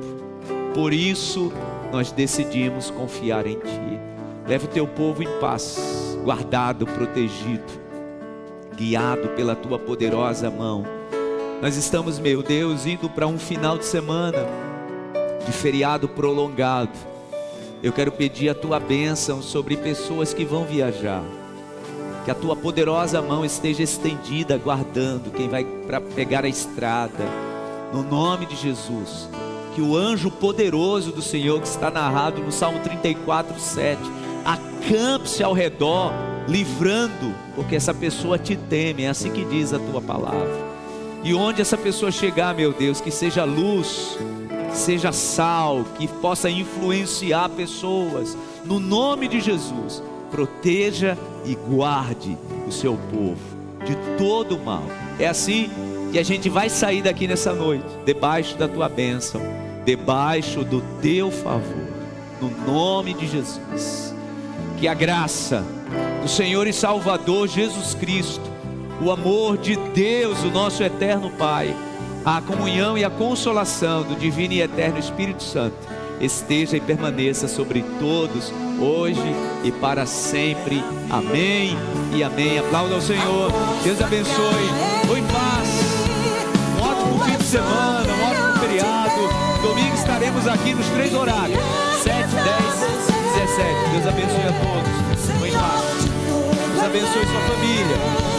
Por isso, nós decidimos confiar em Ti. Leva o Teu povo em paz, guardado, protegido, guiado pela Tua poderosa mão. Nós estamos, meu Deus, indo para um final de semana de feriado prolongado. Eu quero pedir a Tua bênção sobre pessoas que vão viajar. Que a Tua poderosa mão esteja estendida, guardando quem vai para pegar a estrada. No nome de Jesus. Que o anjo poderoso do Senhor, que está narrado no Salmo 34:7, acampe-se ao redor, livrando, porque essa pessoa te teme. É assim que diz a Tua palavra. E onde essa pessoa chegar, meu Deus, que seja luz, seja sal, que possa influenciar pessoas. No nome de Jesus, proteja e guarde o seu povo de todo o mal. É assim que a gente vai sair daqui nessa noite, debaixo da Tua bênção, debaixo do Teu favor, no nome de Jesus. Que a graça do Senhor e Salvador Jesus Cristo, o amor de Deus, o nosso eterno Pai, a comunhão e a consolação do divino e eterno Espírito Santo esteja e permaneça sobre todos, hoje e para sempre. Amém e amém. Aplauda ao Senhor. Deus abençoe. Oi, paz. Um ótimo fim de semana, um ótimo feriado. Domingo estaremos aqui nos 3 horários: 7, 10, 17. Deus abençoe a todos. Oi, paz. Deus abençoe sua família.